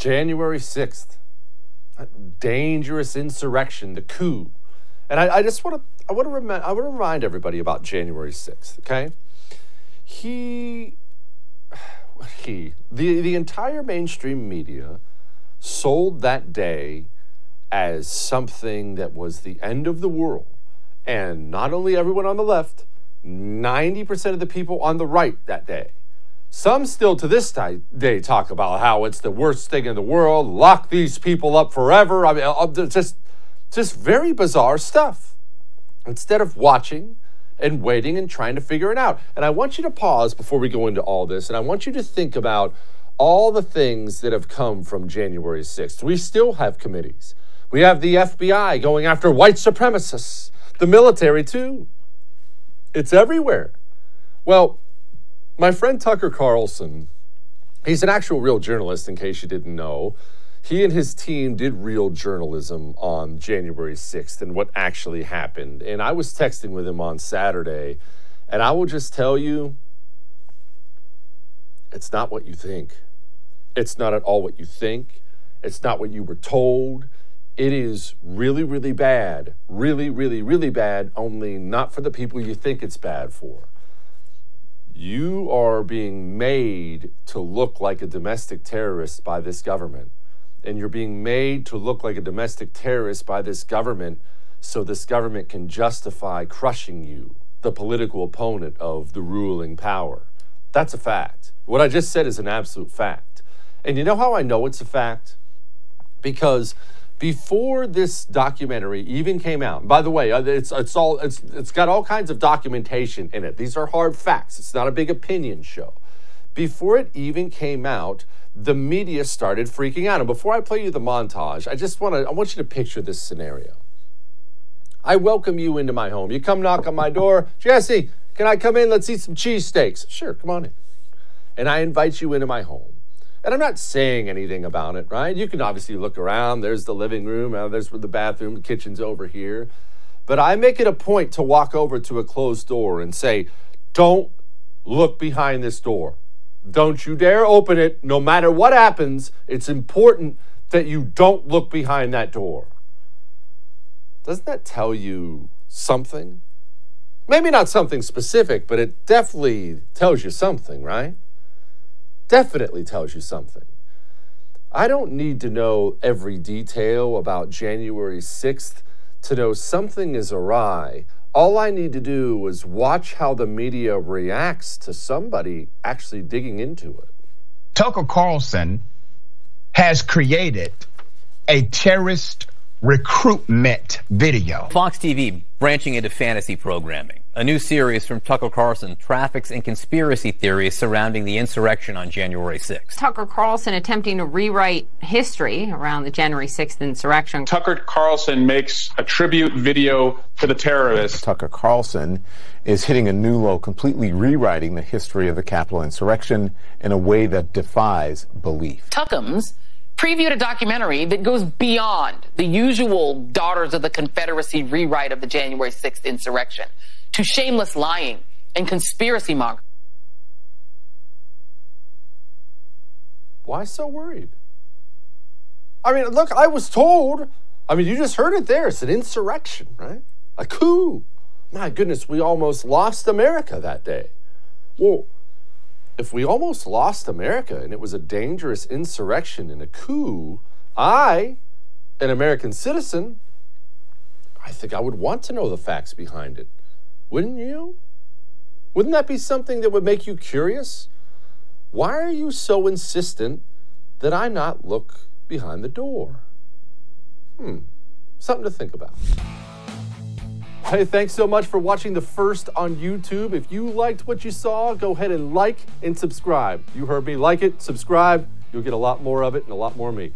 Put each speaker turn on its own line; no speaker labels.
January 6th, that dangerous insurrection, the coup. And I just want to remind everybody about January 6th, okay? The entire mainstream media sold that day as something that was the end of the world. And not only everyone on the left, 90% of the people on the right that day. Some still to this day talk about how it's the worst thing in the world, lock these people up forever. I mean, just very bizarre stuff. Instead of watching and waiting and trying to figure it out. And I want you to pause before we go into all this, and I want you to think about all the things that have come from January 6th. We still have committees. We have the FBI going after white supremacists, the military too. It's everywhere. Well, my friend Tucker Carlson, he's an actual real journalist, in case you didn't know. He and his team did real journalism on January 6th and what actually happened. And I was texting with him on Saturday, and I will just tell you, it's not what you think. It's not at all what you think. It's not what you were told. It is really, really bad. Really, really, really bad, only not for the people you think it's bad for. You are being made to look like a domestic terrorist by this government. And you're being made to look like a domestic terrorist by this government so this government can justify crushing you, the political opponent of the ruling power. That's a fact. What I just said is an absolute fact. And you know how I know it's a fact? Because before this documentary even came out, by the way, it's got all kinds of documentation in it. These are hard facts. It's not a big opinion show. Before it even came out, the media started freaking out. And before I play you the montage, I want you to picture this scenario. I welcome you into my home. You come knock on my door. Jesse, can I come in? Let's eat some cheesesteaks. Sure, come on in. And I invite you into my home. And I'm not saying anything about it, right? You can obviously look around. There's the living room. There's the bathroom. The kitchen's over here. But I make it a point to walk over to a closed door and say, don't look behind this door. Don't you dare open it. No matter what happens, it's important that you don't look behind that door. Doesn't that tell you something? Maybe not something specific, but it definitely tells you something, right? Definitely tells you something. I don't need to know every detail about January 6th to know something is awry. All I need to do is watch how the media reacts to somebody actually digging into it.
Tucker Carlson has created a terrorist recruitment video.
Fox TV branching into fantasy programming. A new series from Tucker Carlson traffics in conspiracy theories surrounding the insurrection on January 6th.
Tucker Carlson attempting to rewrite history around the January 6th insurrection.
Tucker Carlson makes a tribute video to the terrorists.
Tucker Carlson is hitting a new low, completely rewriting the history of the Capitol insurrection in a way that defies belief.
Tuckums previewed a documentary that goes beyond the usual Daughters of the Confederacy rewrite of the January 6th insurrection to shameless lying and conspiracy mongering.
Why so worried? I mean, look, I was told. I mean, you just heard it there. It's an insurrection, right? A coup. My goodness, we almost lost America that day. Well, if we almost lost America and it was a dangerous insurrection and a coup, I, an American citizen, I think I would want to know the facts behind it. Wouldn't you? Wouldn't that be something that would make you curious? Why are you so insistent that I not look behind the door? Something to think about. Hey, thanks so much for watching The First on YouTube. If you liked what you saw, go ahead and like and subscribe. You heard me. Like it, subscribe. You'll get a lot more of it and a lot more of me.